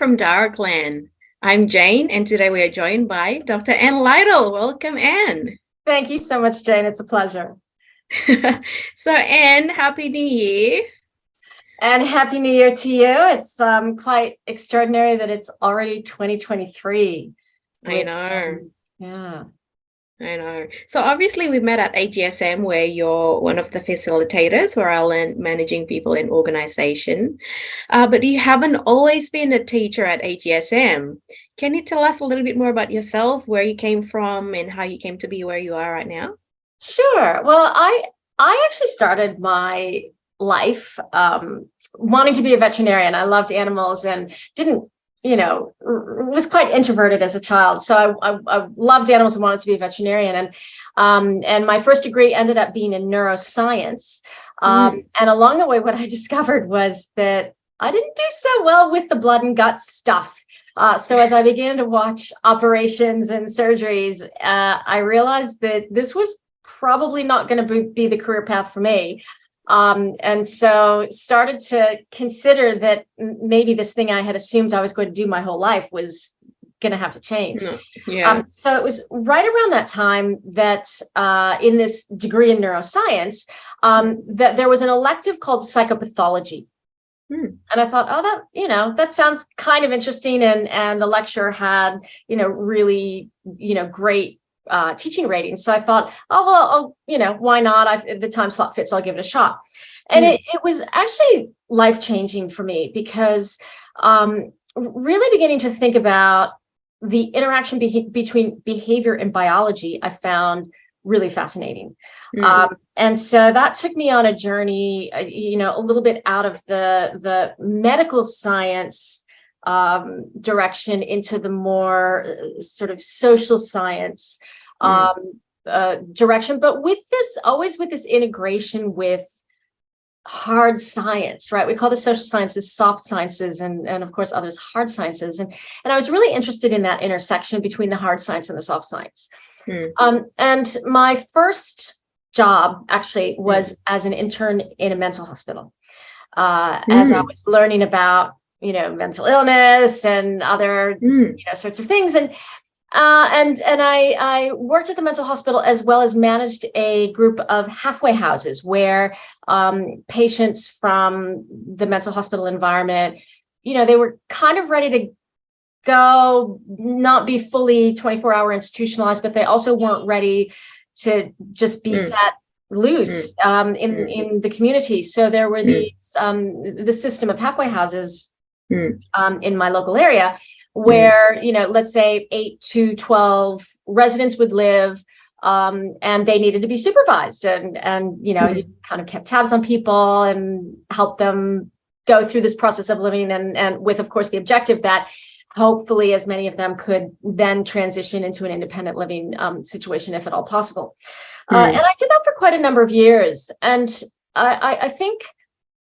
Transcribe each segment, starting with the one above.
from Darkland. I'm Jane, and today we are joined by Dr. Anne Lytle. Welcome, Anne. Thank you so much, Jane. It's a pleasure. So, Anne, Happy New Year. And Happy New Year to you. It's quite extraordinary that it's already 2023. I know. Yeah. I know. So obviously we met at AGSM where you're one of the facilitators where I learned managing people in organization. But you haven't always been a teacher at AGSM. Can you tell us a little bit more about yourself, where you came from and how you came to be where you are right now? Sure. Well, I actually started my life wanting to be a veterinarian. I loved animals and didn't was quite introverted as a child. So I loved animals and wanted to be a veterinarian. And my first degree ended up being in neuroscience. And along the way, what I discovered was that I didn't do so well with the blood and guts stuff. So as I began to watch operations and surgeries, I realized that this was probably not going to be the career path for me. And so started to consider that maybe this thing I had assumed I was going to do my whole life was going to have to change. Yeah. So it was right around that time that in this degree in neuroscience, that there was an elective called psychopathology. And I thought, oh, that sounds kind of interesting. And the lecturer had, really, great teaching ratings. So I thought, oh, well, why not? If the time slot fits, I'll give it a shot. And it was actually life-changing for me because really beginning to think about the interaction between behavior and biology, I found really fascinating. And so that took me on a journey, a little bit out of the medical science direction into the more sort of social science direction, but always with this integration with hard science, right? We call the social sciences soft sciences, and of course others hard sciences. And I was really interested in that intersection between the hard science and the soft science. And my first job actually was as an intern in a mental hospital, as I was learning about mental illness and other sorts of things. And I worked at the mental hospital as well as managed a group of halfway houses where patients from the mental hospital environment, they were kind of ready to go, not be fully 24-hour institutionalized, but they also weren't ready to just be set loose in the community. So there were these the system of halfway houses in my local area where, let's say 8 to 12 residents would live, and they needed to be supervised. And you kind of kept tabs on people and helped them go through this process of living and with, of course, the objective that hopefully as many of them could then transition into an independent living situation, if at all possible. And I did that for quite a number of years. And I think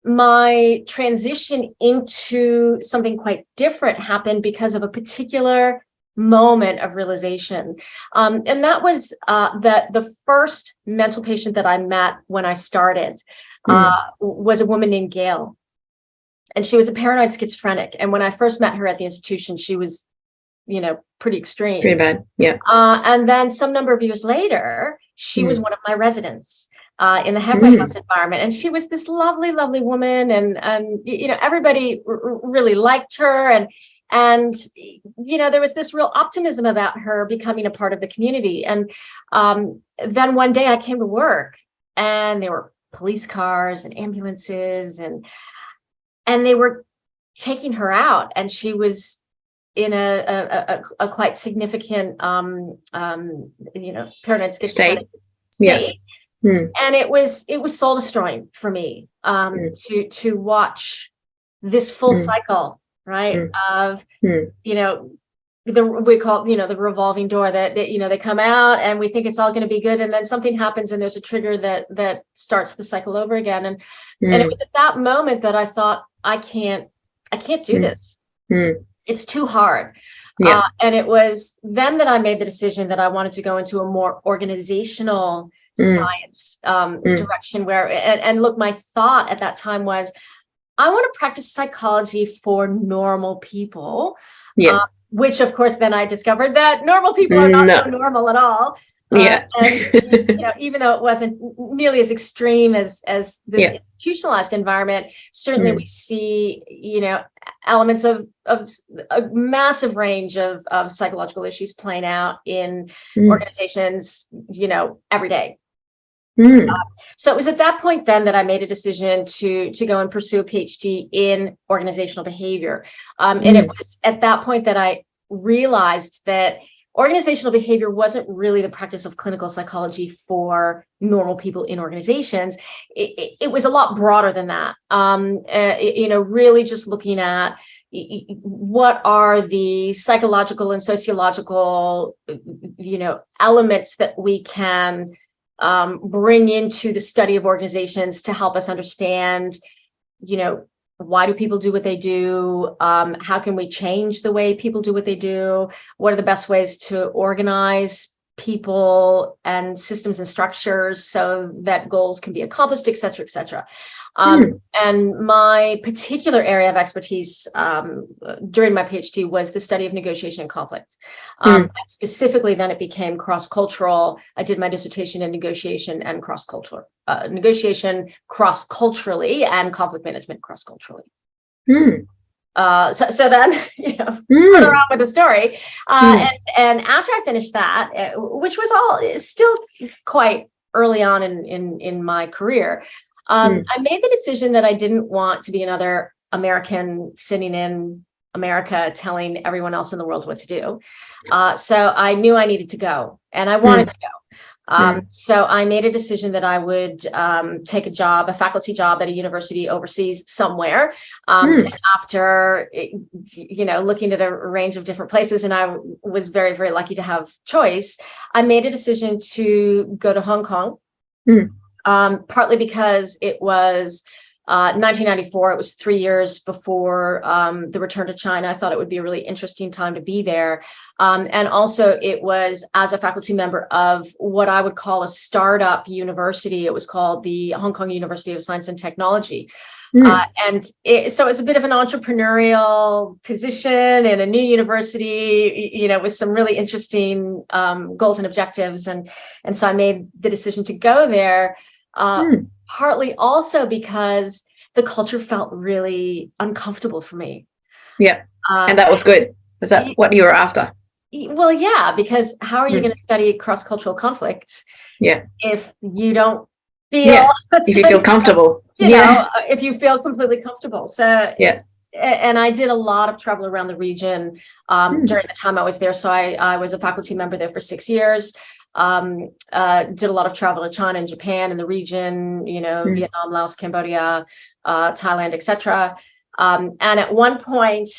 my transition into something quite different happened because of a particular moment of realization. And that was that the first mental patient that I met when I started was a woman named Gail. And she was a paranoid schizophrenic. And when I first met her at the institution, she was, pretty extreme. Pretty bad. Yeah. And then some number of years later, she was one of my residents in the halfway house environment. And she was this lovely, lovely woman. And everybody really liked her. And there was this real optimism about her becoming a part of the community. And then one day I came to work and there were police cars and ambulances and they were taking her out, and she was in a quite significant, paranoid schizophrenic state. And it was soul destroying for me to watch this full cycle, right? Of we call the revolving door that they come out and we think it's all going to be good, and then something happens and there's a trigger that starts the cycle over again. And it was at that moment that I thought, I can't do this. It's too hard. And it was then that I made the decision that I wanted to go into a more organizational science direction where, and look, my thought at that time was, I want to practice psychology for normal people, Yeah. which of course then I discovered that normal people are not so No. normal at all. Yeah. And even though it wasn't nearly as extreme as this Yeah. institutionalized environment, certainly we see, elements of a massive range of psychological issues playing out in organizations, every day. So it was at that point then that I made a decision to go and pursue a PhD in organizational behavior. And it was at that point that I realized that organizational behavior wasn't really the practice of clinical psychology for normal people in organizations. It was a lot broader than that. Really just looking at what are the psychological and sociological, elements that we can bring into the study of organizations to help us understand, why do people do what they do? How can we change the way people do what they do? What are the best ways to organize people and systems and structures so that goals can be accomplished, et cetera, et cetera. And my particular area of expertise during my PhD was the study of negotiation and conflict. Specifically, then it became cross-cultural. I did my dissertation in negotiation and negotiation cross-culturally and conflict management cross-culturally. So then, further on with the story. And after I finished that, which was all still quite early on in my career, I made the decision that I didn't want to be another American sitting in America telling everyone else in the world what to do. So I knew I needed to go, and I wanted to go. So I made a decision that I would take a faculty job at a university overseas somewhere. And after, looking at a range of different places, and I was very, very lucky to have choice, I made a decision to go to Hong Kong. Partly because it was 1994. It was 3 years before the return to China. I thought it would be a really interesting time to be there. And also it was as a faculty member of what I would call a startup university. It was called the Hong Kong University of Science and Technology. So it's a bit of an entrepreneurial position in a new university, with some really interesting goals and objectives. And so I made the decision to go there. Partly also because the culture felt really uncomfortable for me. Yeah. And that was good. Was that what you were after? Well, yeah, because how are you going to study cross-cultural conflict if you don't feel if you feel comfortable? If you feel completely comfortable. So and I did a lot of travel around the region during the time I was there. So I was a faculty member there for 6 years. Did a lot of travel to China and Japan and the region, Vietnam, Laos, Cambodia, Thailand, etc. And at one point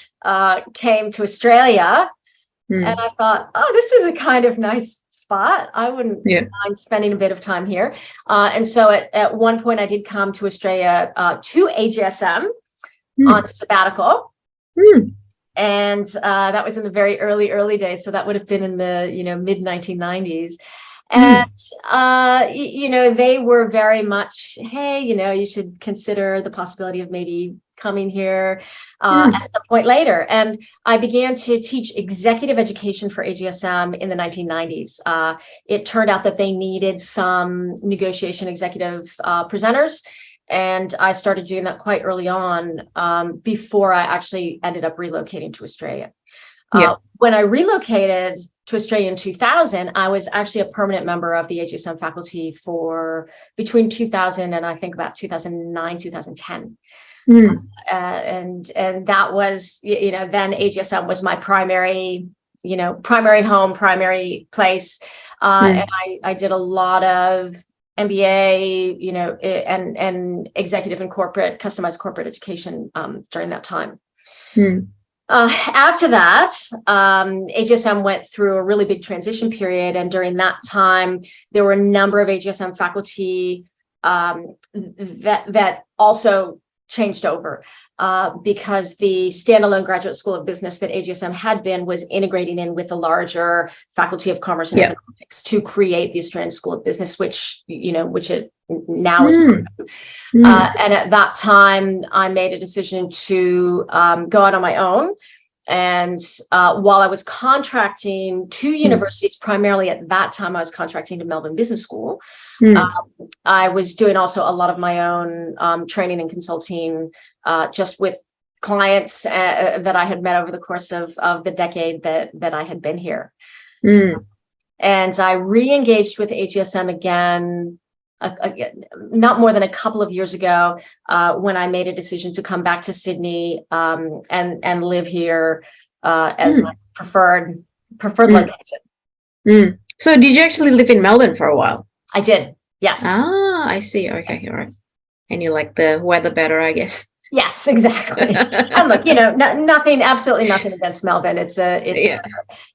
came to Australia, and I thought, oh, this is a kind of nice spot. I wouldn't mind spending a bit of time here. And so at one point I did come to Australia to AGSM on sabbatical. And that was in the very early days. So that would have been in the, mid 1990s. And, they were very much, hey, you should consider the possibility of maybe coming here at some point later. And I began to teach executive education for AGSM in the 1990s. It turned out that they needed some negotiation executive presenters. And I started doing that quite early on before I actually ended up relocating to Australia. When I relocated to Australia in 2000, I was actually a permanent member of the AGSM faculty for between 2000 and I think about 2009, 2010. And that was, then AGSM was my primary home, primary place. And I did a lot of MBA, and executive and customized corporate education during that time. After that, AGSM went through a really big transition period. And during that time, there were a number of AGSM faculty that also changed over because the standalone graduate school of business that AGSM had been was integrating in with the larger faculty of commerce and economics to create the Australian School of Business, which it now is part of. And at that time, I made a decision to go out on my own. And while I was contracting to universities, primarily at that time, I was contracting to Melbourne Business School. I was doing also a lot of my own training and consulting just with clients that I had met over the course of the decade that I had been here. And I re-engaged with AGSM again, not more than a couple of years ago, when I made a decision to come back to Sydney and live here as my preferred location. So did you actually live in Melbourne for a while? I did, yes. Ah, I see. Okay, yes. All right. And you like the weather better, I guess. Yes, exactly. And look, absolutely nothing against Melbourne. It's a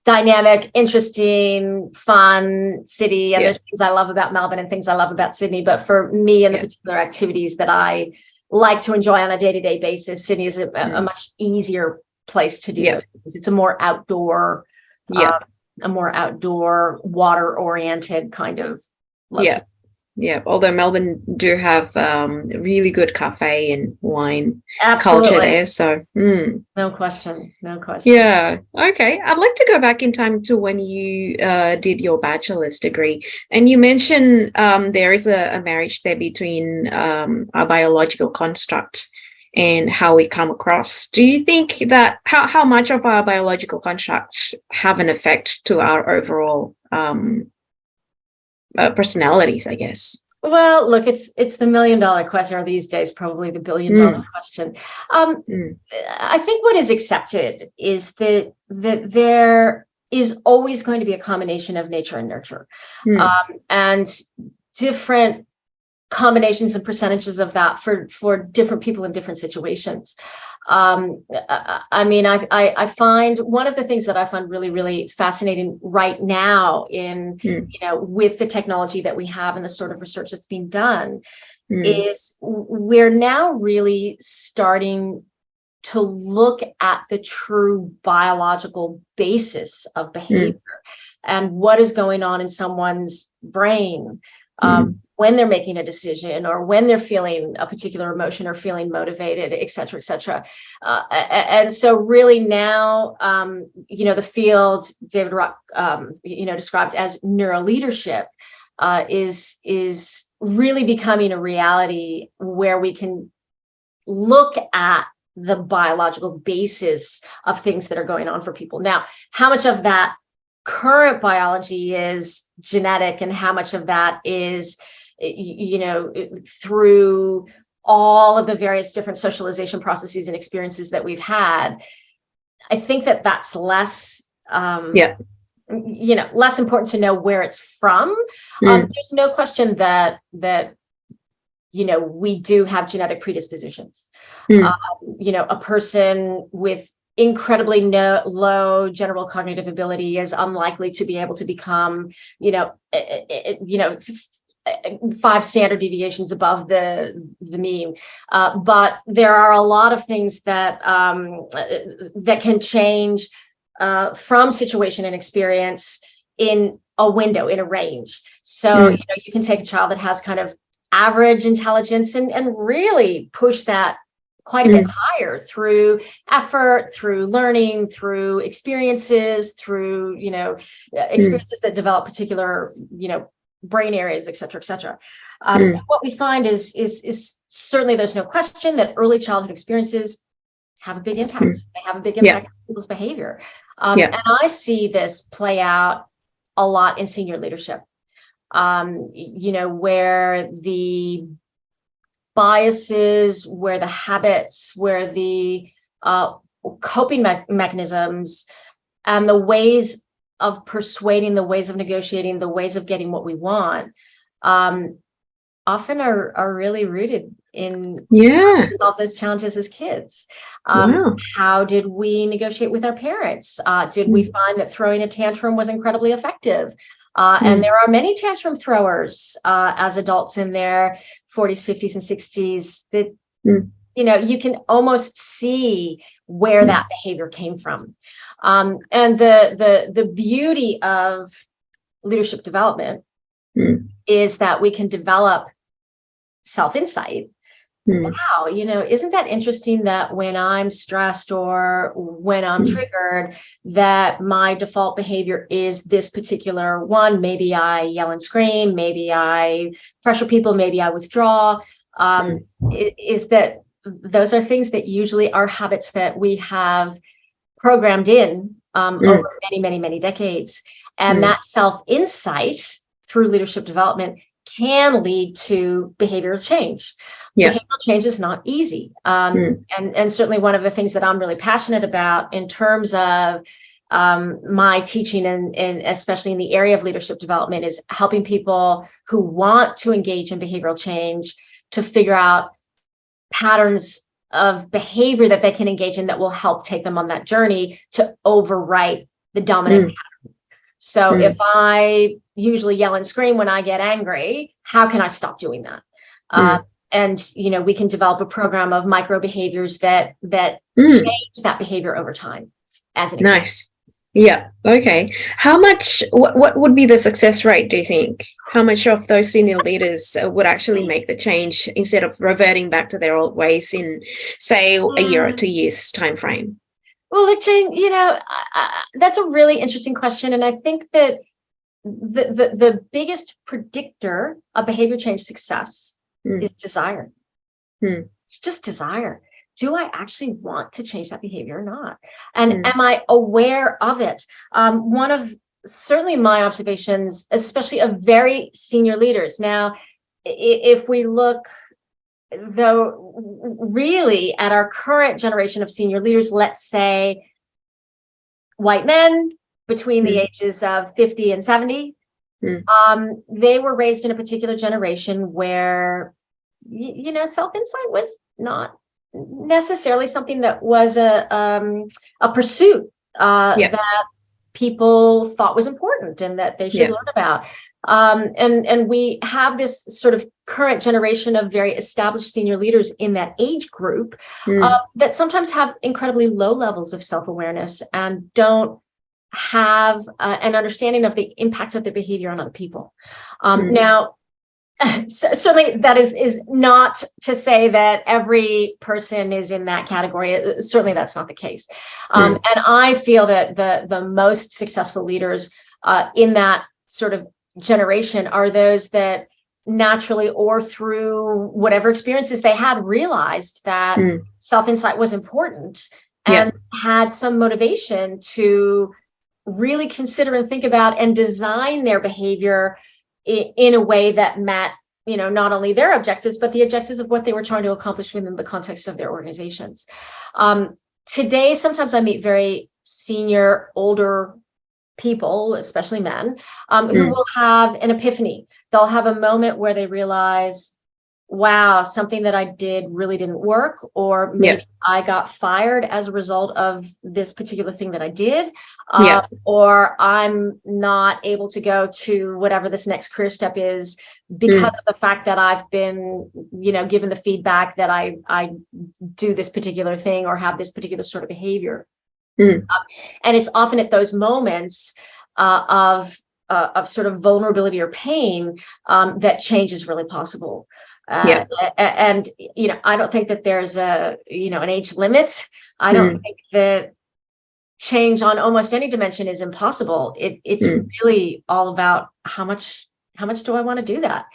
dynamic, interesting, fun city. And there's things I love about Melbourne and things I love about Sydney. But for me and the particular activities that I like to enjoy on a day-to-day basis, Sydney is a much easier place to do those things. It's a more outdoor, water-oriented kind of location. Yeah, although Melbourne do have really good cafe and wine culture there, so no question. Yeah, okay. I'd like to go back in time to when you did your bachelor's degree, and you mentioned there is a marriage there between our biological construct and how we come across. Do you think that how much of our biological construct have an effect to our overall personalities, I guess? Well, look, it's the $1 million question, or these days probably the $1 billion question. I think what is accepted is that there is always going to be a combination of nature and nurture, and different combinations and percentages of that for different people in different situations. I mean, I find one of the things that I find really, really fascinating right now in, with the technology that we have and the sort of research that's being done is we're now really starting to look at the true biological basis of behavior and what is going on in someone's brain when they're making a decision or when they're feeling a particular emotion or feeling motivated, et cetera, et cetera. And so really now, the field David Rock, described as neuroleadership is really becoming a reality where we can look at the biological basis of things that are going on for people. Now, how much of that current biology is genetic and how much of that is through all of the various different socialization processes and experiences that we've had, I think that's less, less important to know where it's from. There's no question that we do have genetic predispositions. A person with incredibly low general cognitive ability is unlikely to be able to become, 5 standard deviations above the mean. But there are a lot of things that can change from situation and experience in a window, in a range. So, you can take a child that has kind of average intelligence and really push that quite a bit higher through effort, through learning, through experiences, through, experiences that develop particular, brain areas, et cetera, et cetera. What we find is certainly there's no question that early childhood experiences have a big impact. They have a big impact on people's behavior. And I see this play out a lot in senior leadership, where the biases, where the habits, where the coping mechanisms and the ways of persuading, the ways of negotiating, the ways of getting what we want, often are really rooted in how we solve those challenges as kids. How did we negotiate with our parents? Did we find that throwing a tantrum was incredibly effective? And there are many tantrum throwers as adults in their 40s, 50s, and 60s that, you can almost see where that behavior came from. And the beauty of leadership development is that we can develop self-insight. Wow, isn't that interesting that when I'm stressed or when I'm triggered, that my default behavior is this particular one? Maybe I yell and scream, maybe I pressure people, maybe I withdraw. Is that those are things that usually are habits that we have programmed in over many, many, many decades. And that self-insight through leadership development can lead to behavioral change. Behavioral change is not easy. And certainly one of the things that I'm really passionate about in terms of my teaching and especially in the area of leadership development is helping people who want to engage in behavioral change to figure out patterns of behavior that they can engage in that will help take them on that journey to overwrite the dominant pattern. So if I usually yell and scream when I get angry, how can I stop doing that? And, we can develop a program of micro behaviors that change that behavior over time as an example. Nice. Yeah. Okay. How much, what would be the success rate, do you think? How much of those senior leaders would actually make the change instead of reverting back to their old ways in, say, a year or 2 years time frame? Well, look, Jane, that's a really interesting question. And I think that the biggest predictor of behavior change success is desire. It's just desire. Do I actually want to change that behavior or not? And am I aware of it? One of certainly my observations, especially of very senior leaders. Now, if we look, though, really at our current generation of senior leaders, let's say white men between the ages of 50 and 70, they were raised in a particular generation where, self-insight was not necessarily something that was a pursuit that people thought was important and that they should learn about. And we have this sort of current generation of very established senior leaders in that age group that sometimes have incredibly low levels of self-awareness and don't have an understanding of the impact of their behavior on other people. Now, certainly that is not to say that every person is in that category. Certainly that's not the case. And I feel that the most successful leaders in that sort of generation are those that naturally or through whatever experiences they had realized that self-insight was important and had some motivation to really consider and think about and design their behavior in a way that met, not only their objectives, but the objectives of what they were trying to accomplish within the context of their organizations. Today, sometimes I meet very senior, older people, especially men, who will have an epiphany. They'll have a moment where they realize, wow, something that I did really didn't work, or maybe I got fired as a result of this particular thing that I did, or I'm not able to go to whatever this next career step is because of the fact that I've been, given the feedback that I do this particular thing or have this particular sort of behavior. And it's often at those moments of sort of vulnerability or pain that change is really possible. And I don't think that there's an age limit. I don't think that change on almost any dimension is impossible. It's really all about how much do I want to do that?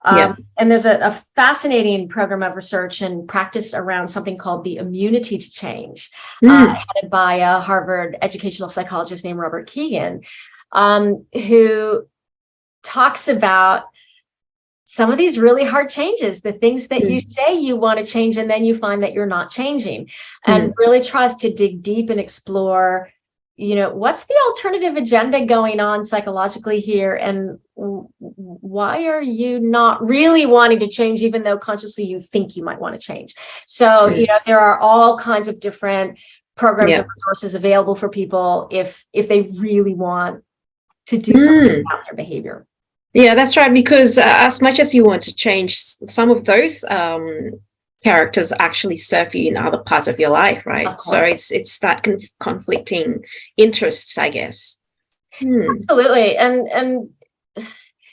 And there's a fascinating program of research and practice around something called the immunity to change, headed by a Harvard educational psychologist named Robert Keegan, who talks about some of these really hard changes, the things that you say you want to change, and then you find that you're not changing, and really tries to dig deep and explore, what's the alternative agenda going on psychologically here, and why are you not really wanting to change, even though consciously you think you might want to change? So, there are all kinds of different programs and resources available for people if they really want to do something about their behavior. Yeah, that's right. Because as much as you want to change some of those characters actually serve you in other parts of your life, right? Of So course. it's that conflicting interests, I guess. Absolutely. And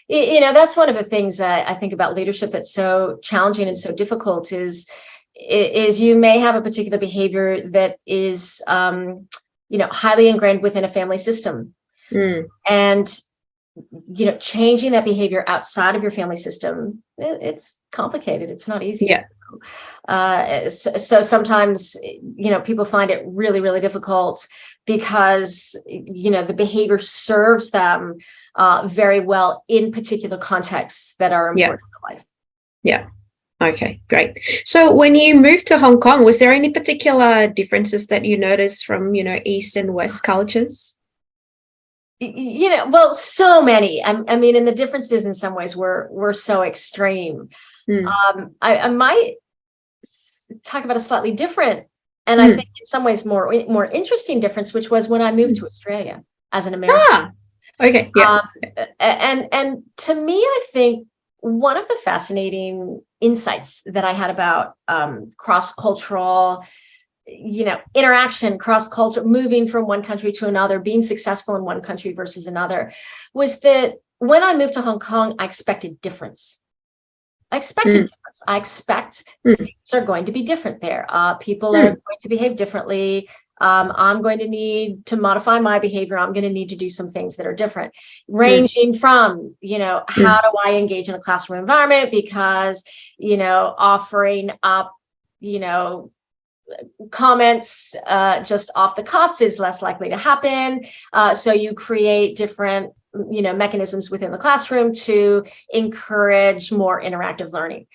that's one of the things that I think about leadership that's so challenging and so difficult is you may have a particular behavior that is highly ingrained within a family system. And changing that behavior outside of your family system, it's complicated. It's not easy. Yeah. So sometimes, people find it really, really difficult because, the behavior serves them very well in particular contexts that are important in life. Yeah. Okay, great. So when you moved to Hong Kong, was there any particular differences that you noticed from, East and West cultures? Well, so many. I mean, and the differences in some ways were so extreme. I might talk about a slightly different, and I think in some ways more interesting difference, which was when I moved to Australia as an American. Okay, yeah. And to me, I think one of the fascinating insights that I had about cross-cultural interaction, cross-culture, moving from one country to another, being successful in one country versus another, was that when I moved to Hong Kong, I expected difference. I expect things are going to be different there. People are going to behave differently. I'm going to need to modify my behavior. I'm going to need to do some things that are different, ranging from, how do I engage in a classroom environment? Because, offering up, comments just off the cuff is less likely to happen. So you create different, mechanisms within the classroom to encourage more interactive learning.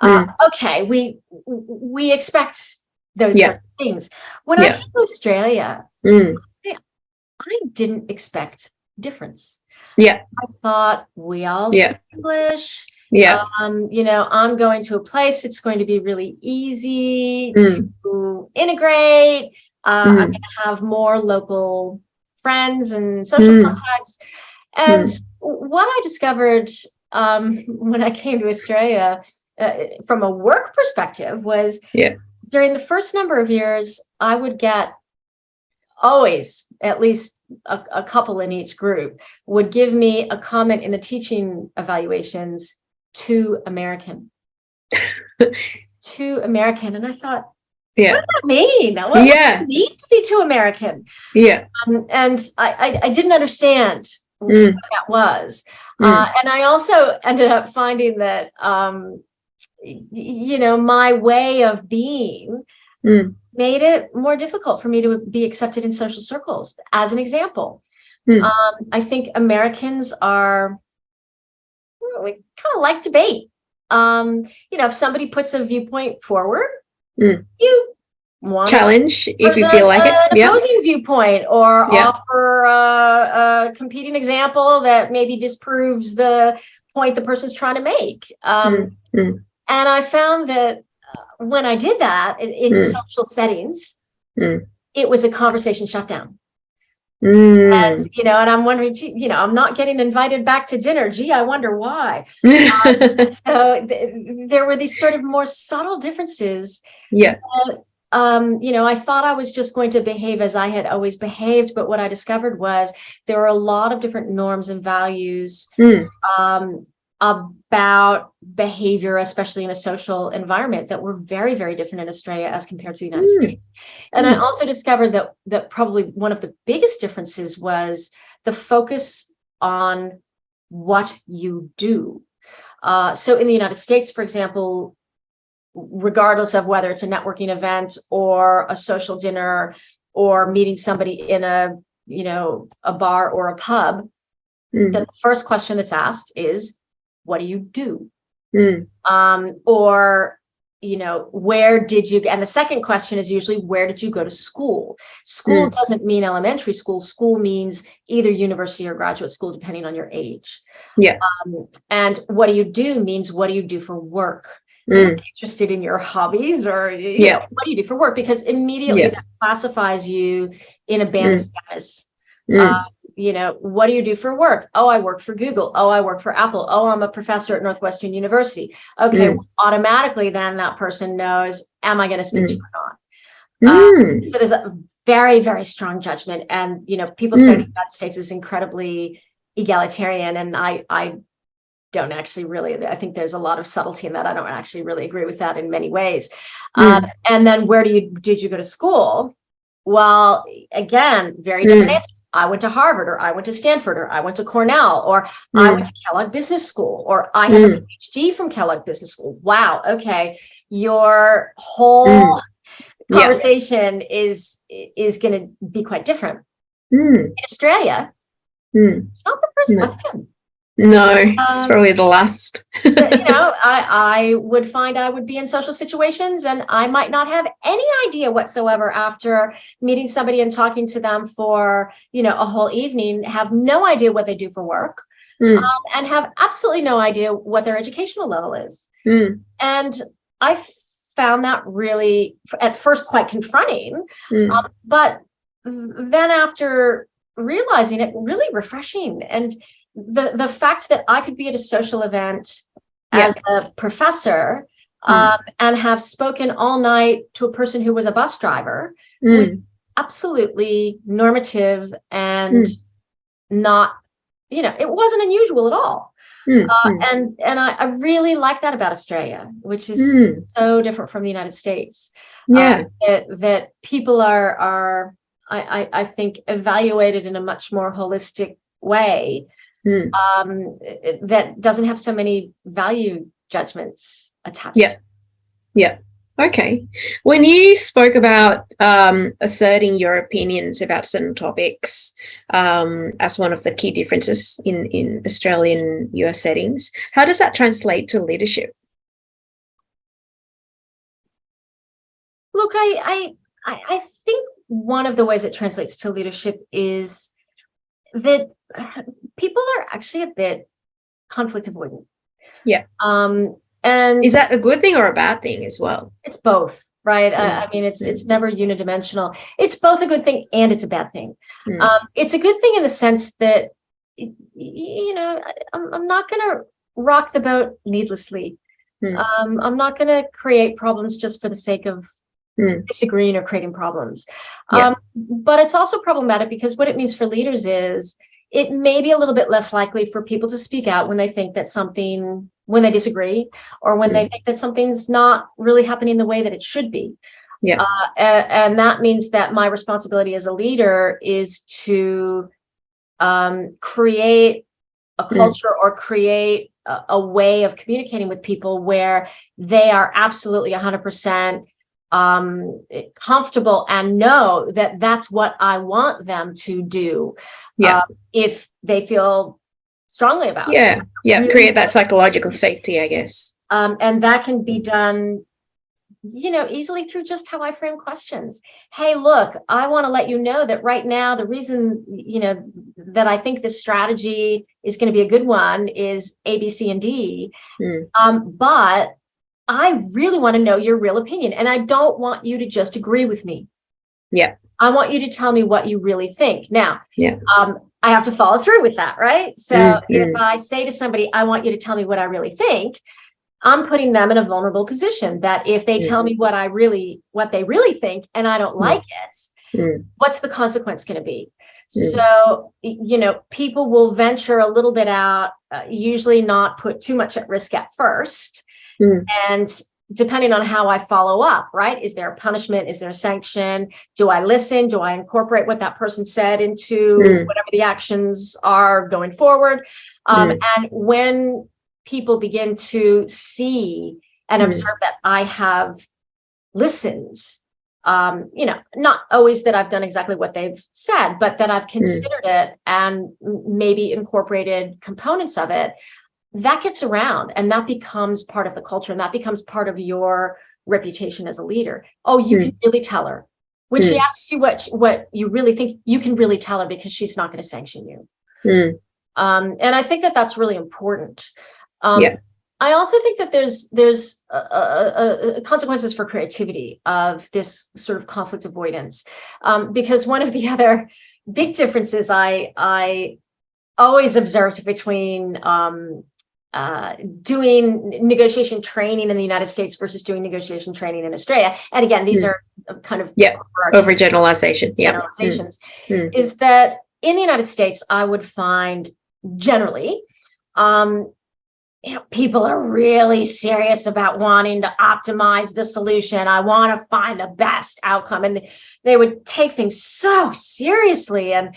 Okay, we expect those sorts of things. When I came to Australia, I didn't expect difference. I thought we all speak English. I'm going to a place that's going to be really easy to integrate. I'm going to have more local friends and social contacts. And what I discovered when I came to Australia from a work perspective was during the first number of years, I would get always at least a couple in each group would give me a comment in the teaching evaluations, too American. Too American. And I thought, what does that mean? What does it mean to be too American? And I didn't understand what that was. And I also ended up finding that, my way of being made it more difficult for me to be accepted in social circles. As an example, I think Americans we kind of like debate. If somebody puts a viewpoint forward, you want challenge if you feel like it. Opposing viewpoint or offer a competing example that maybe disproves the point the person's trying to make. And I found that when I did that in social settings, it was a conversation shutdown. And I'm wondering, I'm not getting invited back to dinner. Gee, I wonder why. So there were these sort of more subtle differences. I thought I was just going to behave as I had always behaved, but what I discovered was there were a lot of different norms and values about behavior, especially in a social environment, that were very, very different in Australia as compared to the United States. And I also discovered that probably one of the biggest differences was the focus on what you do. So in the United States, for example, regardless of whether it's a networking event or a social dinner or meeting somebody in a bar or a pub, the first question that's asked is, what do you do? Or, where did you, and the second question is usually, where did you go to school? School doesn't mean elementary school. School means either university or graduate school, depending on your age. And what do you do means, what do you do for work? You're not interested in your hobbies or what do you do for work? Because immediately that classifies you in a band of status. what do you do for work? Oh, I work for Google. Oh, I work for Apple. Oh, I'm a professor at Northwestern University. Okay, well, automatically then that person knows, am I going to speak to you or not? So there's a very, very strong judgment. And, people say the United States is incredibly egalitarian. And I don't actually really, I think there's a lot of subtlety in that. I don't actually really agree with that in many ways. And then did you go to school? Well, again, very different answers. I went to Harvard, or I went to Stanford, or I went to Cornell, or I went to Kellogg Business School, or I have a PhD from Kellogg Business School. Wow. Okay. Your whole conversation is going to be quite different. In Australia, it's not the first question. No, it's probably the last. I would find I would be in social situations and I might not have any idea whatsoever after meeting somebody and talking to them for, a whole evening, have no idea what they do for work, and have absolutely no idea what their educational level is. And I found that really, at first, quite confronting. But then after realizing it, really refreshing. And the fact that I could be at a social event as a professor and have spoken all night to a person who was a bus driver was absolutely normative and not, it wasn't unusual at all. And I really like that about Australia, which is so different from the United States. That people are I think, evaluated in a much more holistic way. That doesn't have so many value judgments attached. Yeah. Okay. When you spoke about asserting your opinions about certain topics as one of the key differences in Australian US settings, how does that translate to leadership? Look, I think one of the ways it translates to leadership is that people are actually a bit conflict avoidant. And is that a good thing or a bad thing as well? It's both, right? I mean, it's never unidimensional. It's both a good thing and it's a bad thing. It's a good thing in the sense that, I'm not going to rock the boat needlessly. I'm not going to create problems just for the sake of disagreeing or creating problems. But it's also problematic because what it means for leaders is it may be a little bit less likely for people to speak out when they think that when they disagree, or when they think that something's not really happening the way that it should be. And that means that my responsibility as a leader is to create a culture or create a way of communicating with people where they are absolutely 100% comfortable and know that that's what I want them to do. If they feel strongly about it. Create that psychological safety, I guess. And that can be done, easily through just how I frame questions. Hey, look, I want to let you know that right now, the reason, that I think this strategy is going to be a good one is A, B, C, and D. But I really want to know your real opinion. And I don't want you to just agree with me. I want you to tell me what you really think. Now, I have to follow through with that, right? So if I say to somebody, I want you to tell me what I really think, I'm putting them in a vulnerable position that if they tell me what they really think, and I don't like it, what's the consequence going to be? So, people will venture a little bit out, usually not put too much at risk at first. And depending on how I follow up, right? Is there a punishment? Is there a sanction? Do I listen? Do I incorporate what that person said into whatever the actions are going forward? And when people begin to see and observe that I have listened, not always that I've done exactly what they've said, but that I've considered it and maybe incorporated components of it, that gets around and that becomes part of the culture and that becomes part of your reputation as a leader. Oh, you can really tell her when she asks you what you really think, you can really tell her because she's not going to sanction you. And I think that that's really important. I also think that there's consequences for creativity of this sort of conflict avoidance, because one of the other big differences I always observed between doing negotiation training in the United States versus doing negotiation training in Australia. And again, these are kind of overgeneralization. Generalizations. Is that in the United States, I would find generally, people are really serious about wanting to optimize the solution. I want to find the best outcome, and they would take things so seriously and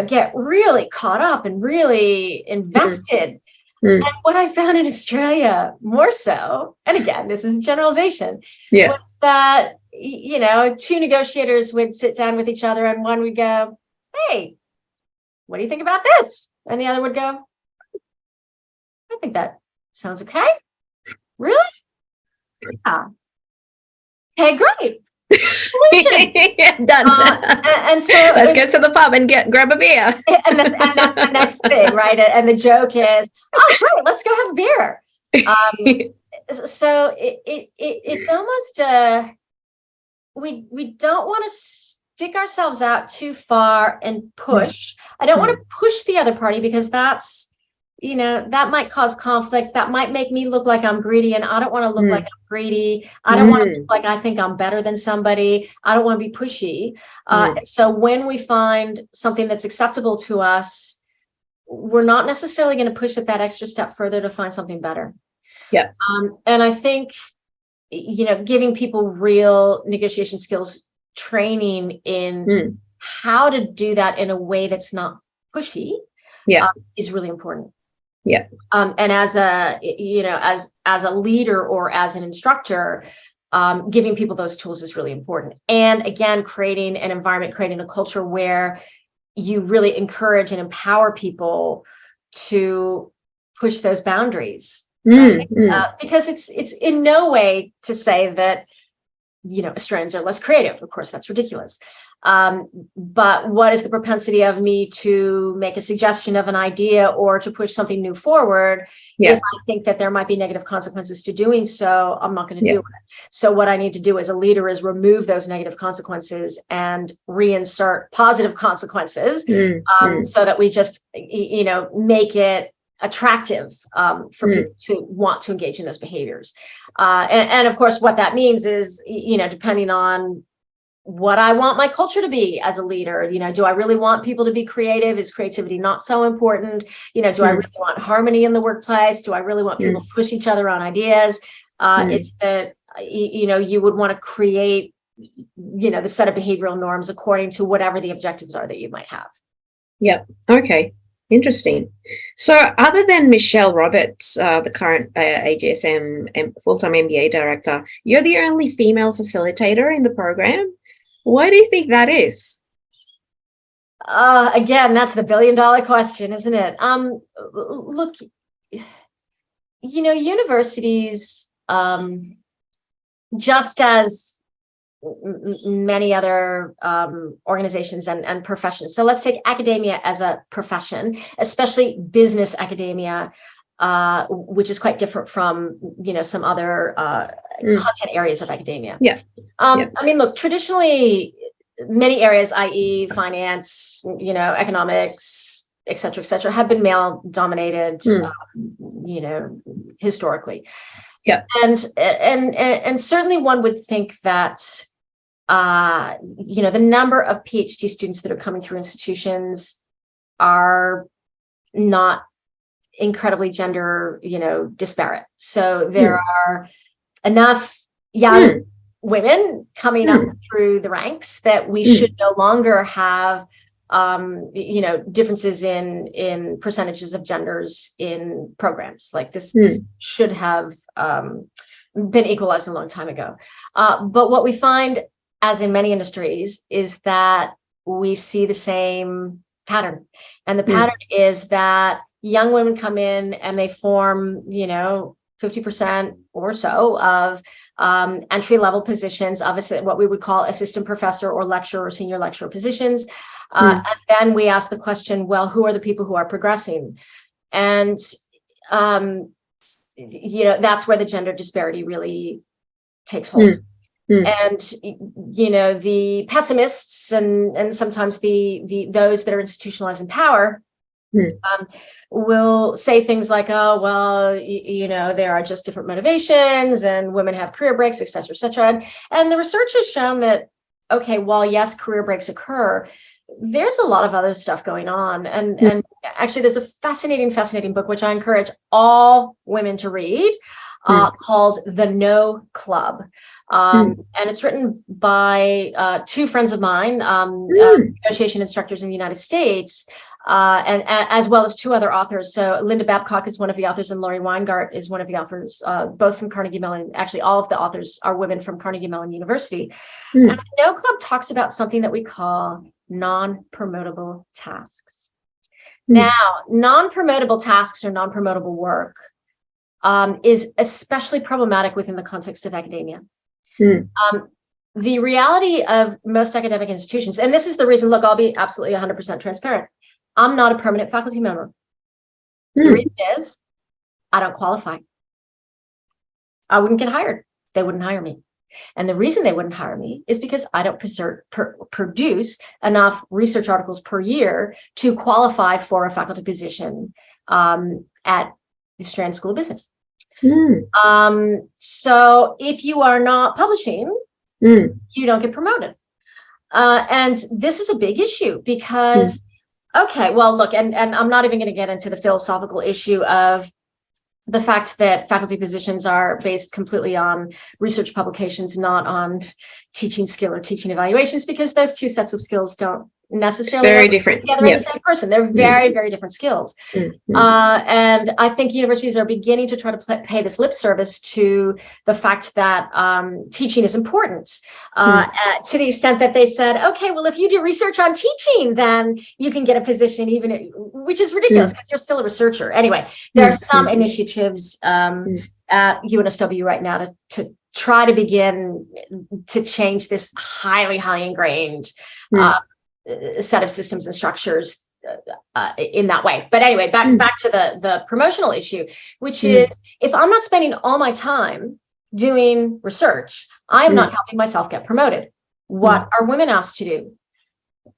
get really caught up and really invested. And what I found in Australia more so, and again, this is a generalization, was that, two negotiators would sit down with each other and one would go, "Hey, what do you think about this?" And the other would go, "I think that sounds okay." "Really? Yeah. Okay, great. Done. And so let's go to the pub and grab a beer. and that's the next thing, right? And the joke is, "Oh, great, let's go have a beer." So it's almost we don't want to stick ourselves out too far and push. I don't want to push the other party, because that's, that might cause conflict. That might make me look like I'm greedy, and I don't want to look like I'm greedy. I don't want to look like I think I'm better than somebody. I don't want to be pushy. So when we find something that's acceptable to us, we're not necessarily going to push it that extra step further to find something better. Yeah. And I think, giving people real negotiation skills training in how to do that in a way that's not pushy is really important. Yeah. And as a, as a leader or as an instructor, giving people those tools is really important. And again, creating an environment, creating a culture where you really encourage and empower people to push those boundaries. Because it's in no way to say that, Australians are less creative. Of course, that's ridiculous. But what is the propensity of me to make a suggestion of an idea or to push something new forward? If I think that there might be negative consequences to doing so, I'm not going to do it. So what I need to do as a leader is remove those negative consequences and reinsert positive consequences, so that we just, make it attractive for people to want to engage in those behaviors. And of course, what that means is, depending on what I want my culture to be as a leader, do I really want people to be creative? Is creativity not so important? Do I really want harmony in the workplace? Do I really want people to push each other on ideas? It's that, you would want to create, the set of behavioral norms according to whatever the objectives are that you might have. Yeah. Okay. Interesting. So other than Michelle Roberts, the current AGSM full-time MBA director, you're the only female facilitator in the program. Why do you think that is? Again, that's the billion-dollar question, isn't it? Look, universities, just as many other organizations and professions. So let's take academia as a profession, especially business academia, which is quite different from, some other content areas of academia. I mean, look, traditionally, many areas, i.e. finance, economics, et cetera, have been male dominated, historically. And certainly one would think that, the number of PhD students that are coming through institutions are not incredibly gender, disparate. So there are enough young women coming up through the ranks that we should no longer have, differences in percentages of genders in programs. Like this should have been equalized a long time ago. But what we find, as in many industries, is that we see the same pattern. And the pattern is that young women come in and they form, 50% or so of entry-level positions, obviously what we would call assistant professor or lecturer or senior lecturer positions. And then we ask the question, well, who are the people who are progressing? And, that's where the gender disparity really takes hold. And the pessimists and sometimes the those that are institutionalized in power will say things like, oh, well, there are just different motivations and women have career breaks, et cetera, et cetera. And the research has shown that, okay, while yes, career breaks occur, there's a lot of other stuff going on. And actually, there's a fascinating book, which I encourage all women to read, called The No Club. And it's written by two friends of mine, negotiation instructors in the United States, and as well as two other authors. So Linda Babcock is one of the authors, and Laurie Weingart is one of the authors, both from Carnegie Mellon. Actually, all of the authors are women from Carnegie Mellon University. And the No Club talks about something that we call non-promotable tasks. Now, non-promotable tasks or non-promotable work is especially problematic within the context of academia. The reality of most academic institutions, and this is the reason, look, I'll be absolutely 100% transparent. I'm not a permanent faculty member. The reason is I don't qualify. I wouldn't get hired. They wouldn't hire me. And the reason they wouldn't hire me is because I don't produce enough research articles per year to qualify for a faculty position at the Strand School of Business. So if you are not publishing, you don't get promoted. And this is a big issue because, okay, well, look, and I'm not even going to get into the philosophical issue of the fact that faculty positions are based completely on research publications, not on teaching skill or teaching evaluations, because those two sets of skills don't necessarily very different together in the same person. They're very different skills. And I think universities are beginning to try to pay this lip service to the fact that teaching is important, to the extent that they said, okay, well, if you do research on teaching, then you can get a position, which is ridiculous because you're still a researcher. Anyway, there are some initiatives at UNSW right now to try to begin to change this highly ingrained set of systems and structures in that way. But anyway, back to the promotional issue, which is if I'm not spending all my time doing research, I'm not helping myself get promoted. What are women asked to do?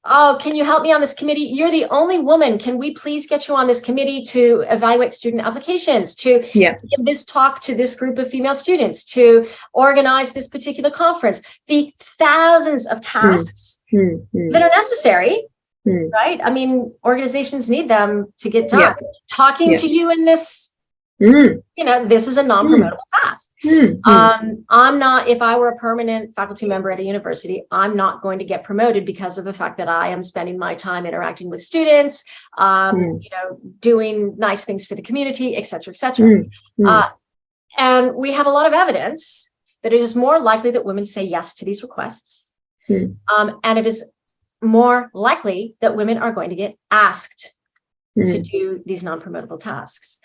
Oh, can you help me on this committee? You're the only woman. Can we please get you on this committee to evaluate student applications, to give this talk to this group of female students, to organize this particular conference? The thousands of tasks that are necessary, right? I mean, organizations need them to get done. Talking to you in this, this is a non-promotable task. I'm not, if I were a permanent faculty member at a university, I'm not going to get promoted because of the fact that I am spending my time interacting with students, doing nice things for the community, et cetera, et cetera. And we have a lot of evidence that it is more likely that women say yes to these requests. And it is more likely that women are going to get asked to do these non-promotable tasks.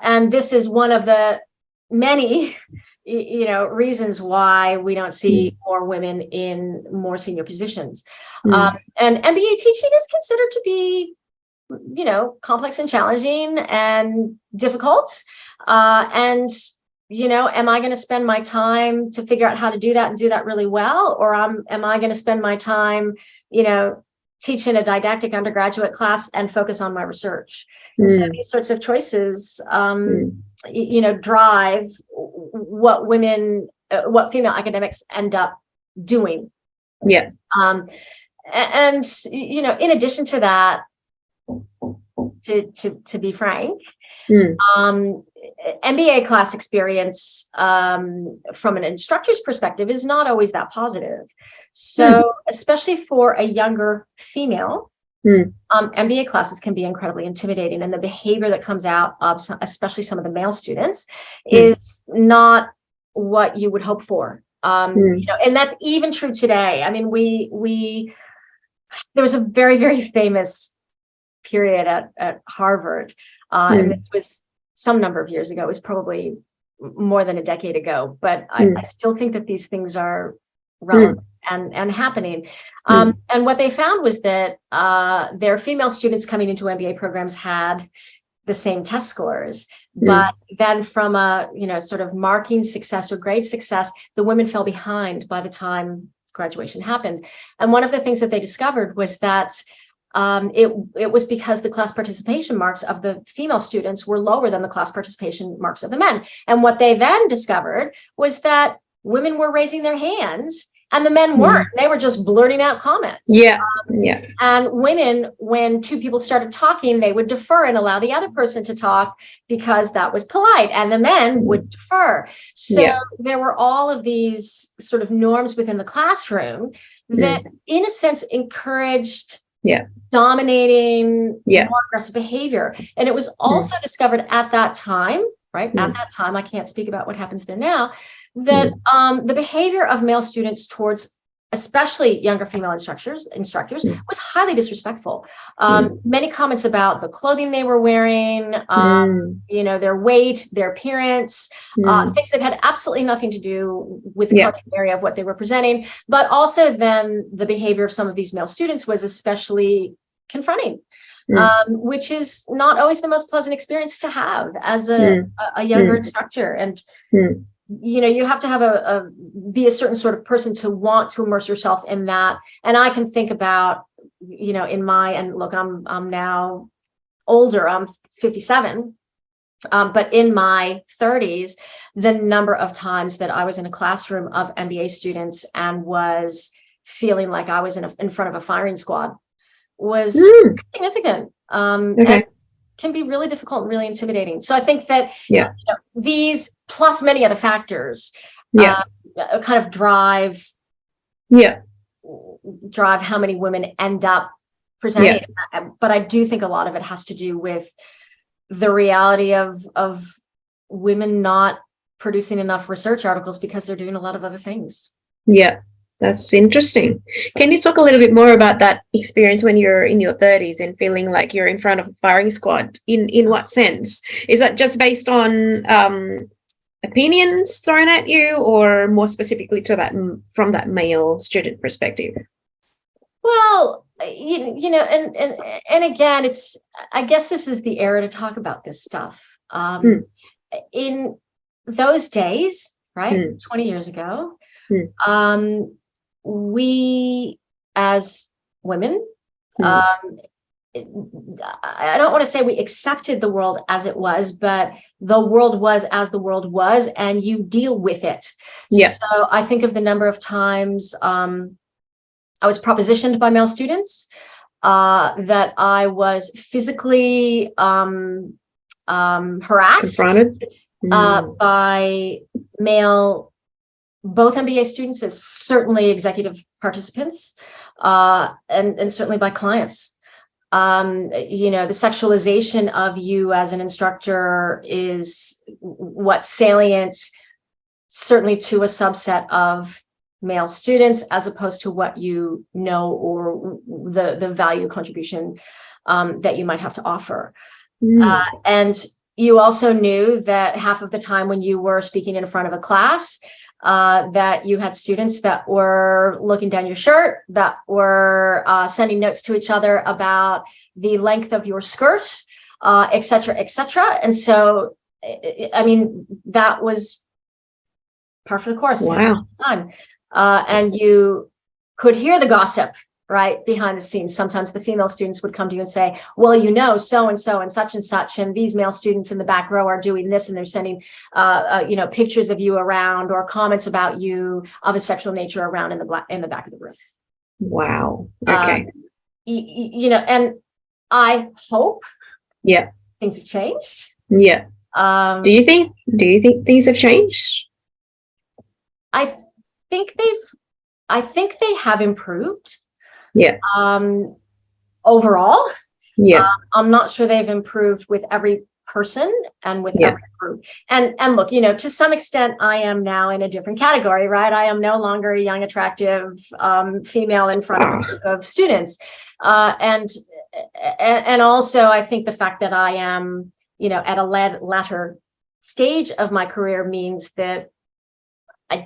And this is one of the many, reasons why we don't see more women in more senior positions. And MBA teaching is considered to be, complex and challenging and difficult. And, am I going to spend my time to figure out how to do that and do that really well? Or am I going to spend my time, teach in a didactic undergraduate class and focus on my research? And so these sorts of choices, drive what female academics end up doing. And in addition to that, to be frank, MBA class experience from an instructor's perspective is not always that positive. So especially for a younger female, MBA classes can be incredibly intimidating, and the behavior that comes out of especially some of the male students is not what you would hope for. And that's even true today. I mean, there was a very, very famous period at Harvard, and this was some number of years ago. It was probably more than a decade ago, but I still think that these things are relevant and happening. And what they found was that their female students coming into MBA programs had the same test scores, but then from a, sort of marking success or grade success, the women fell behind by the time graduation happened. And one of the things that they discovered was that it was because the class participation marks of the female students were lower than the class participation marks of the men. And what they then discovered was that women were raising their hands and the men weren't. They were just blurting out comments. And women, when two people started talking, they would defer and allow the other person to talk because that was polite, and the men would defer. So there were all of these sort of norms within the classroom that, in a sense, encouraged dominating, more aggressive behavior. And it was also discovered at that time, right? At that time, I can't speak about what happens there now, that the behavior of male students towards especially younger female instructors was highly disrespectful. Many comments about the clothing they were wearing, their weight, their appearance, things that had absolutely nothing to do with the content area of what they were presenting. But also then the behavior of some of these male students was especially confronting, which is not always the most pleasant experience to have as a younger instructor. And you have to have be a certain sort of person to want to immerse yourself in that. And I can think about, and look, I'm now older, I'm 57, but in my 30s, the number of times that I was in a classroom of MBA students and was feeling like I was in front of a firing squad was significant. And can be really difficult and really intimidating. So I think that these plus many other factors kind of drive how many women end up presenting. But I do think a lot of it has to do with the reality of women not producing enough research articles because they're doing a lot of other things. That's interesting. Can you talk a little bit more about that experience when you're in your 30s and feeling like you're in front of a firing squad? In what sense? Is that just based on opinions thrown at you, or more specifically to that from that male student perspective? Well, and again, I guess this is the era to talk about this stuff. In those days, right, 20 years ago, we as women, I don't want to say we accepted the world as it was, but the world was as the world was, and you deal with it. So I think of the number of times I was propositioned by male students, that I was physically harassed, confronted by male, both MBA students as certainly executive participants, and certainly by clients. The sexualization of you as an instructor is what's salient, certainly to a subset of male students, as opposed to what you know or the value contribution that you might have to offer. And you also knew that half of the time when you were speaking in front of a class, that you had students that were looking down your shirt, that were sending notes to each other about the length of your skirt, et cetera, et cetera. And so, I mean, that was par for the course. Wow. Time. And you could hear the gossip, right, behind the scenes. Sometimes the female students would come to you and say, well, so-and-so and such, and these male students in the back row are doing this, and they're sending, pictures of you around, or comments about you of a sexual nature around in the back of the room. Wow. Okay. And I hope things have changed. Do you think things have changed? I think they have improved. Overall, I'm not sure they've improved with every person and with every group. And look, to some extent, I am now in a different category, right? I am no longer a young, attractive female in front of a group of students, and also I think the fact that I am, at a latter stage of my career means that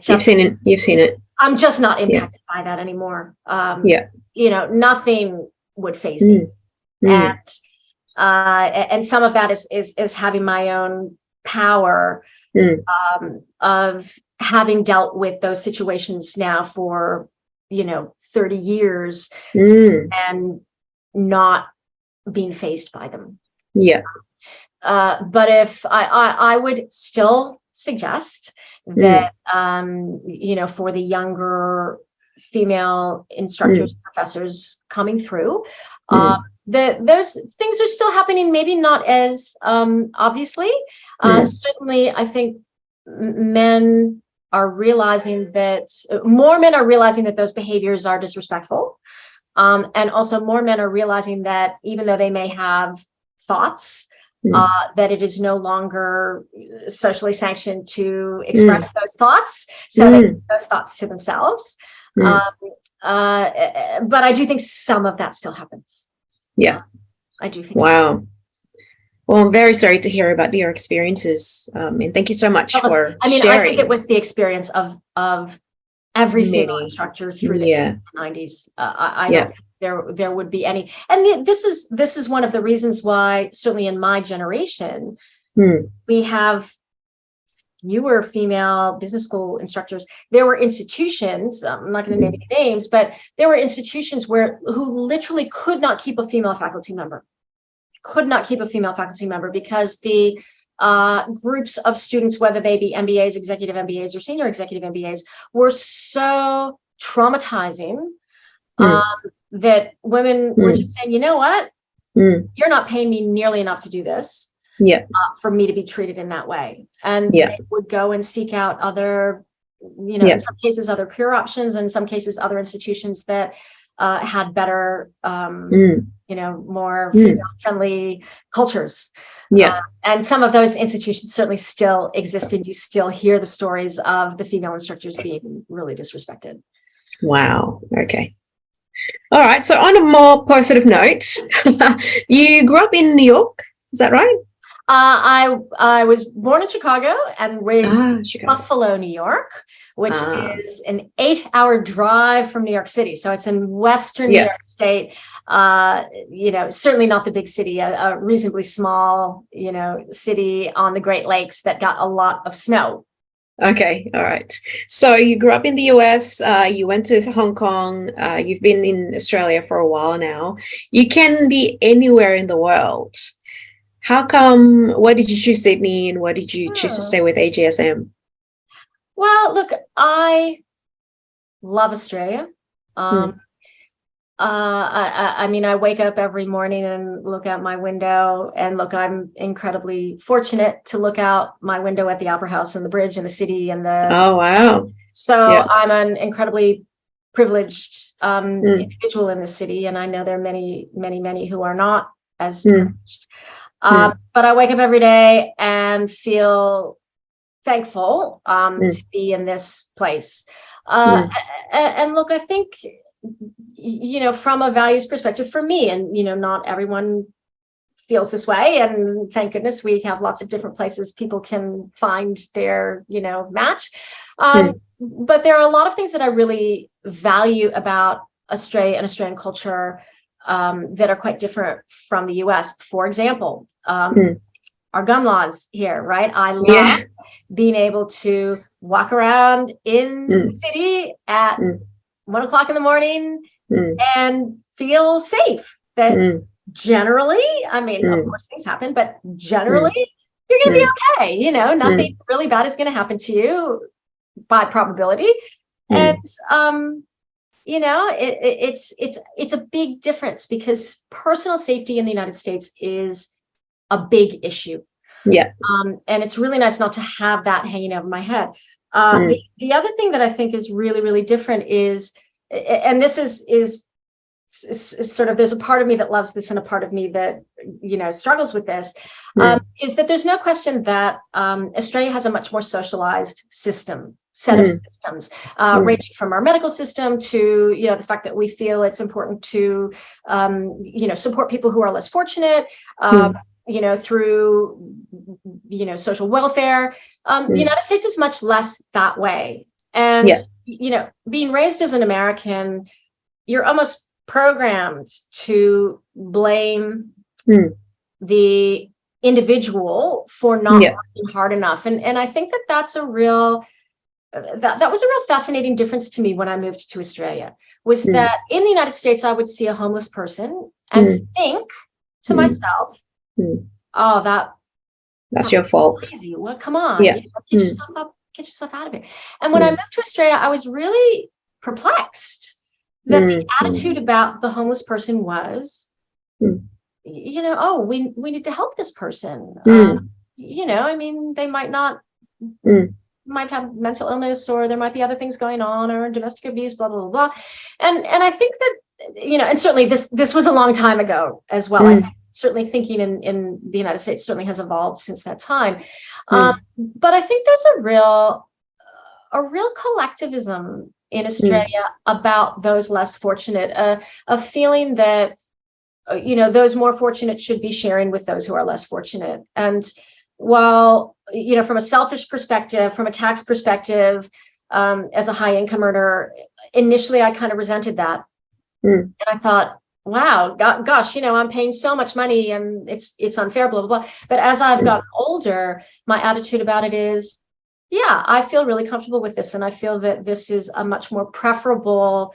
you've seen it. I'm just not impacted by that anymore. Nothing would faze me. And And some of that is having my own power of having dealt with those situations now for 30 years and not being faced by them. Yeah. But if I would still suggest that for the younger female instructors, professors coming through, that those things are still happening, maybe not as obviously. Certainly, I think men are realizing that more men are realizing that those behaviors are disrespectful. And also more men are realizing that even though they may have thoughts, that it is no longer socially sanctioned to express those thoughts. So they keep those thoughts to themselves. But I do think some of that still happens. Yeah. I do think wow. So. Well, I'm very sorry to hear about your experiences. And thank you so much for sharing. I think it was the experience of every female instructor through the 90s. I don't think there would be any. And this is one of the reasons why, certainly in my generation, we have newer female business school instructors. There were institutions, I'm not going to name any names, but there were institutions who literally could not keep a female faculty member. Because the groups of students, whether they be MBAs, executive MBAs, or senior executive MBAs, were so traumatizing that women were just saying, you know what, you're not paying me nearly enough to do this for me to be treated in that way. And they would go and seek out other, in some cases, other career options, in some cases, other institutions that had better, more female-friendly cultures. And some of those institutions certainly still exist, and you still hear the stories of the female instructors being really disrespected. Wow. Okay. All right. So on a more positive note, you grew up in New York. Is that right? I was born in Chicago and raised in Buffalo, New York, which is an 8-hour drive from New York City. So it's in Western New York State. Certainly not the big city, a reasonably small, city on the Great Lakes that got a lot of snow. Okay. All right. So you grew up in the US, you went to Hong Kong, you've been in Australia for a while now. You can be anywhere in the world. How come, why did you choose Sydney, and why did you choose to stay with AGSM? Well, look, I love Australia. I wake up every morning and look out my window, and look, I'm incredibly fortunate to look out my window at the Opera House and the bridge and the city and the. Oh, wow. So I'm an incredibly privileged individual in the city, and I know there are many, many, many who are not as privileged. But I wake up every day and feel thankful to be in this place. And look, I think, from a values perspective for me, and, not everyone feels this way. And thank goodness we have lots of different places people can find their, match. But there are a lot of things that I really value about Australia and Australian culture that are quite different from the US. For example, our gun laws here, right? I love being able to walk around in the city at 1 o'clock in the morning and feel safe. That generally, of course things happen, but generally you're going to be okay. Nothing really bad is going to happen to you by probability. And, it's a big difference, because personal safety in the United States is a big issue. And it's really nice not to have that hanging over my head. The other thing that I think is really, really different is, and this is sort of, there's a part of me that loves this and a part of me that, struggles with this, is that there's no question that Australia has a much more socialized set of systems, ranging from our medical system to, the fact that we feel it's important to, support people who are less fortunate, through, social welfare. The United States is much less that way. And, being raised as an American, you're almost programmed to blame the individual for not working hard enough. And I think that that's a real that was a real fascinating difference to me when I moved to Australia, was that in the United States, I would see a homeless person and think to myself, oh, that's your fault. Crazy. What? Come on, get yourself up, get yourself out of here. And when I moved to Australia, I was really perplexed that the attitude about the homeless person was, oh, we need to help this person. I mean, they might not. Might have mental illness, or there might be other things going on, or domestic abuse, blah blah blah. And I think that, and certainly this was a long time ago as well. I think certainly thinking in the United States certainly has evolved since that time. But I think there's a real collectivism in Australia about those less fortunate, a feeling that those more fortunate should be sharing with those who are less fortunate. And while, from a selfish perspective, from a tax perspective, as a high income earner, initially I kind of resented that. And I thought, wow, gosh, I'm paying so much money and it's unfair, blah, blah, blah. But as I've gotten older, my attitude about it is, yeah, I feel really comfortable with this. And I feel that this is a much more preferable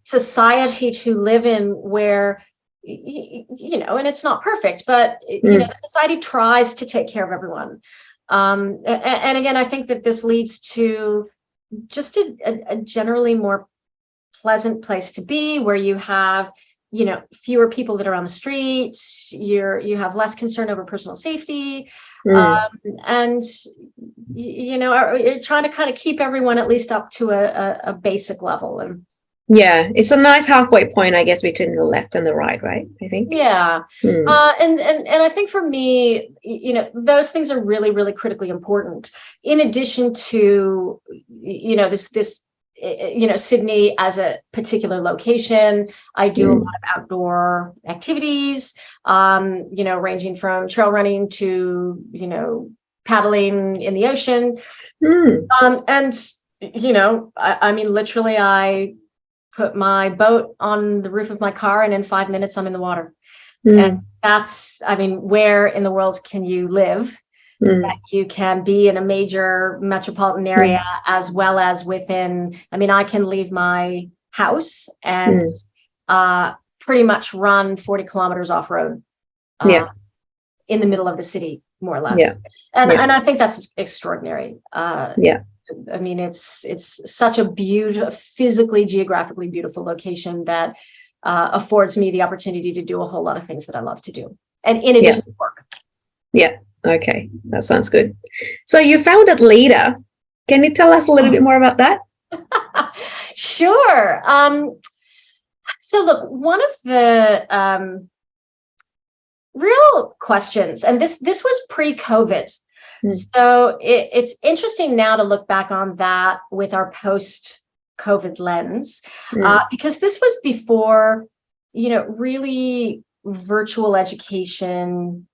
society to live in, where and it's not perfect, but the society tries to take care of everyone. And again, I think that this leads to just a generally more pleasant place to be, where you have, fewer people that are on the streets. You have less concern over personal safety, and you're trying to kind of keep everyone at least up to a basic level. And yeah, it's a nice halfway point, I guess, between the left and the right, I think. Yeah. And I think for me, those things are really, really critically important. In addition to, this Sydney as a particular location, I do a lot of outdoor activities, ranging from trail running to, paddling in the ocean. And, I mean, literally, I put my boat on the roof of my car, and in 5 minutes I'm in the water. And that's, I mean, where in the world can you live that you can be in a major metropolitan area as well as within, I mean, I can leave my house and pretty much run 40 kilometers off road in the middle of the city, more or less. And I think that's extraordinary. I mean, it's such a beautiful, physically, geographically beautiful location that affords me the opportunity to do a whole lot of things that I love to do, and in addition to work. Yeah. Okay, that sounds good. So you founded Leader. Can you tell us a little bit more about that? Sure. So look, one of the real questions, and this was pre-COVID. So it's interesting now to look back on that with our post-COVID lens, because this was before, really virtual education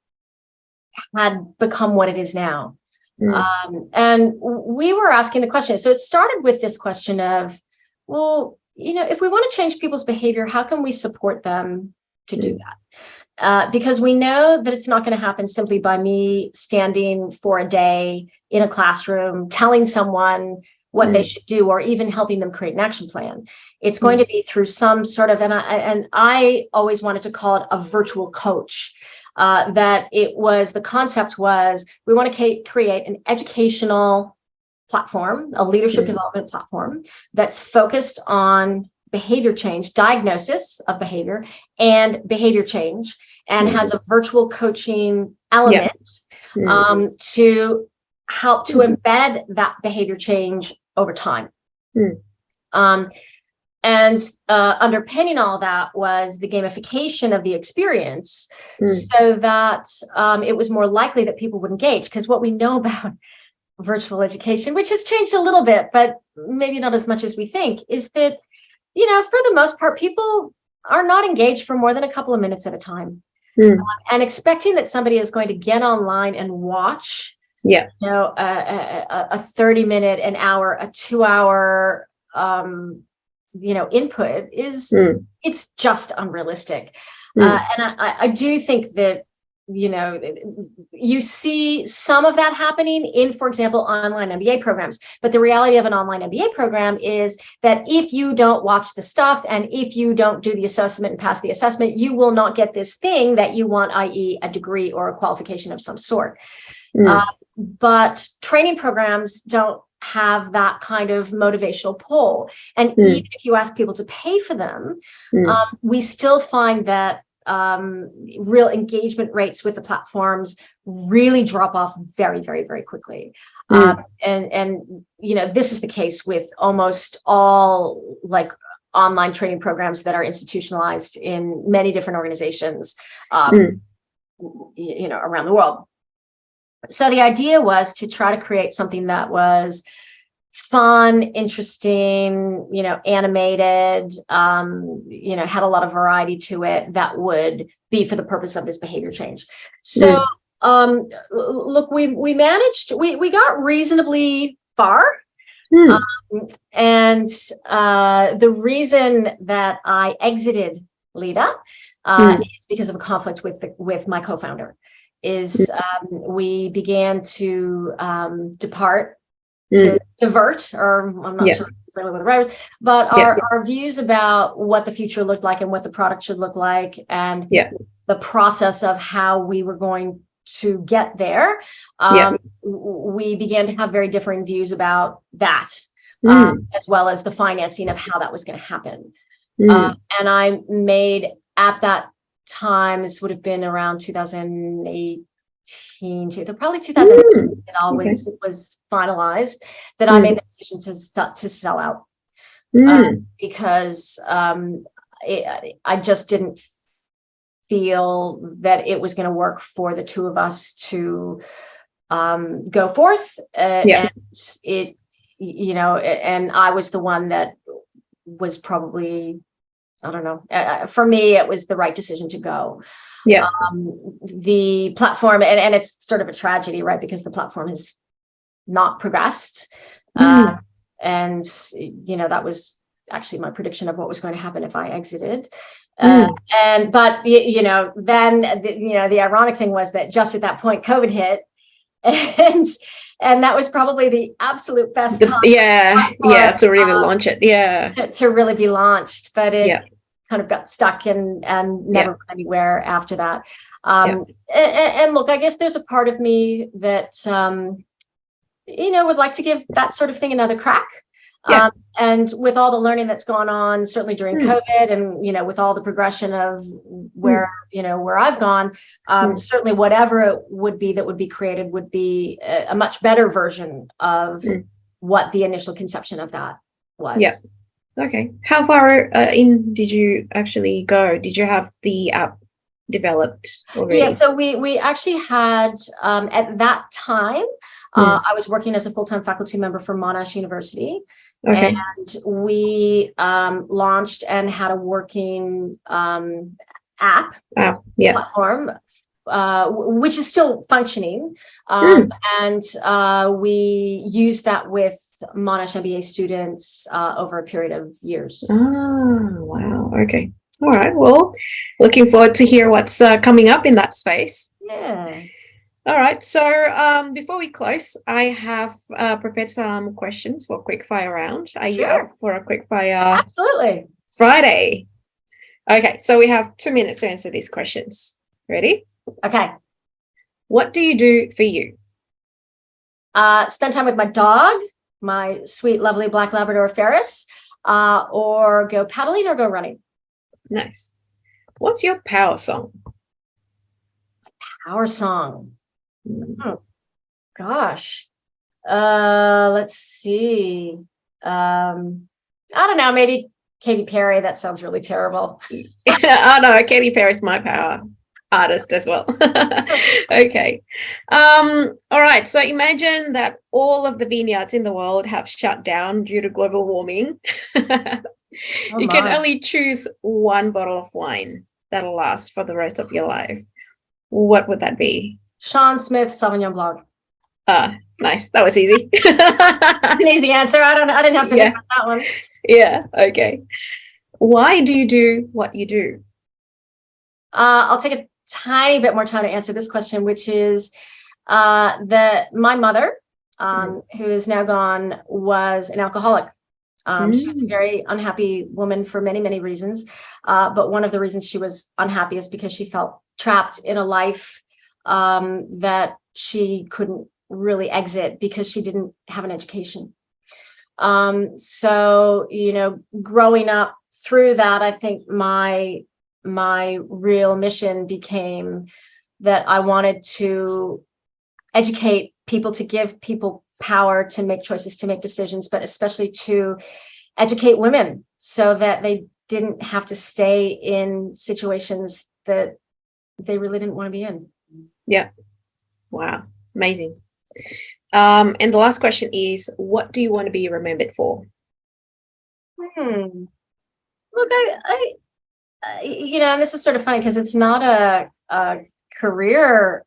had become what it is now. And we were asking the question. So it started with this question of, well, if we want to change people's behavior, how can we support them to do that? Because we know that it's not going to happen simply by me standing for a day in a classroom, telling someone what they should do, or even helping them create an action plan. It's going to be through some sort of, and I always wanted to call it a virtual coach. That the concept was, we want to create an educational platform, a leadership development platform that's focused on behavior change, diagnosis of behavior and behavior change, and has a virtual coaching element to help to embed that behavior change over time. And underpinning all that was the gamification of the experience, so that it was more likely that people would engage. Because what we know about virtual education, which has changed a little bit, but maybe not as much as we think, is that, for the most part, people are not engaged for more than a couple of minutes at a time. And expecting that somebody is going to get online and watch, a 30-minute, an hour, a 2-hour, input is, it's just unrealistic. And I do think that you see some of that happening in, for example, online MBA programs. But the reality of an online MBA program is that if you don't watch the stuff and if you don't do the assessment and pass the assessment, you will not get this thing that you want, i.e. a degree or a qualification of some sort. But training programs don't have that kind of motivational pull. And even if you ask people to pay for them, we still find that real engagement rates with the platforms really drop off very, very, very quickly. And this is the case with almost all like online training programs that are institutionalized in many different organizations, around the world. So the idea was to try to create something that was fun, interesting, animated, had a lot of variety to it that would be for the purpose of this behavior change. So, look, we managed, we got reasonably far. And the reason that I exited Lita is because of a conflict with my co-founder. We began to divert, or I'm not sure exactly what the right is, but our views about what the future looked like and what the product should look like, and the process of how we were going to get there. We began to have very differing views about that, as well as the financing of how that was going to happen. And I made, at that time, this would have been around 2018, probably 2018, it always was finalized, that I made the decision to sell out, because I just didn't feel that it was going to work for the two of us to go forth, and it, and I was the one that was probably, I don't know, for me it was the right decision to go. The platform, and it's sort of a tragedy, right? Because the platform has not progressed. And, that was actually my prediction of what was going to happen if I exited. But then, the ironic thing was that just at that point, COVID hit. And that was probably the absolute best time. To really launch it. To really be launched. But it kind of got stuck and never went anywhere after that. And look, I guess there's a part of me that, would like to give that sort of thing another crack. And with all the learning that's gone on, certainly during COVID, and, with all the progression of where I've gone, certainly whatever it would be that would be created would be a much better version of what the initial conception of that was. Okay. How far in did you actually go? Did you have the app developed already? So we actually had, at that time, I was working as a full-time faculty member for Monash University. And we launched and had a working app platform, which is still functioning. And we used that with Monash MBA students over a period of years. Oh, wow. Okay. All right. Well, looking forward to hear what's coming up in that space. Yeah. All right. So before we close, I have prepared some questions for a quick fire round. Are you up for a quick fire? Absolutely. Friday. Okay. So we have 2 minutes to answer these questions. Ready? Okay. What do you do for you? Spend time with my dog, my sweet, lovely Black Labrador Ferris, or go paddling or go running. Nice. What's your power song? Power song. Oh, gosh. Let's see. I don't know, maybe Katy Perry. That sounds really terrible. Oh no, Katy Perry's my power artist as well. Okay. All right. So imagine that all of the vineyards in the world have shut down due to global warming. You can only choose one bottle of wine that'll last for the rest of your life. What would that be? Sean Smith Sauvignon Blanc. Nice. That was easy. That's an easy answer. I didn't have to think about that one. Yeah. Okay. Why do you do what you do? I'll take a tiny bit more time to answer this question, which is my mother, who is now gone, was an alcoholic. She was a very unhappy woman for many, many reasons. But one of the reasons she was unhappy is because she felt trapped in a life that she couldn't really exit because she didn't have an education. So, growing up through that, I think my real mission became that I wanted to educate people, to give people power to make choices, to make decisions, but especially to educate women so that they didn't have to stay in situations that they really didn't want to be in. Yeah. Wow. Amazing. And the last question is, what do you want to be remembered for? Look, I and this is sort of funny because it's not a career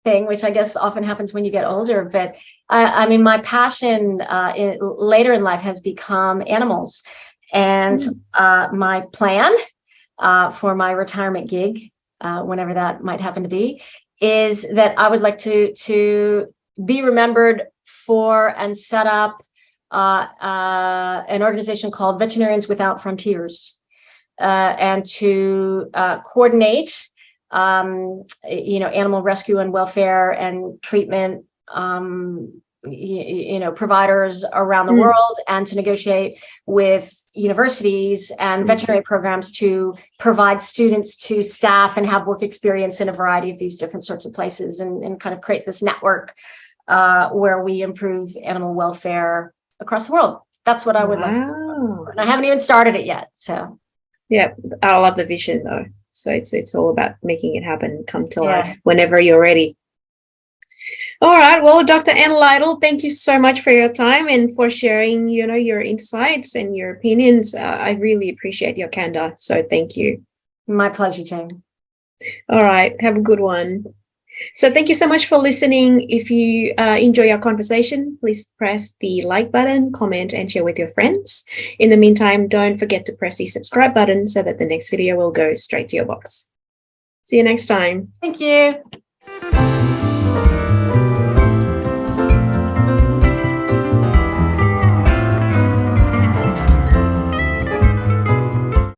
thing, which I guess often happens when you get older. But I mean, my passion later in life has become animals, and my plan for my retirement gig, whenever that might happen to be, is that I would like to be remembered for and set up an organization called Veterinarians Without Frontiers, and to coordinate animal rescue and welfare and treatment providers around the world, and to negotiate with universities and veterinary programs to provide students to staff and have work experience in a variety of these different sorts of places, and kind of create this network where we improve animal welfare across the world. That's what I would like to do. And I haven't even started it yet. So yeah, I love the vision though. So it's all about making it happen, come to life whenever you're ready. All right. Well, Dr. Anne Lytle, thank you so much for your time and for sharing, your insights and your opinions. I really appreciate your candor. So thank you. My pleasure, Jane. All right. Have a good one. So thank you so much for listening. If you enjoy our conversation, please press the like button, comment, and share with your friends. In the meantime, don't forget to press the subscribe button so that the next video will go straight to your box. See you next time. Thank you.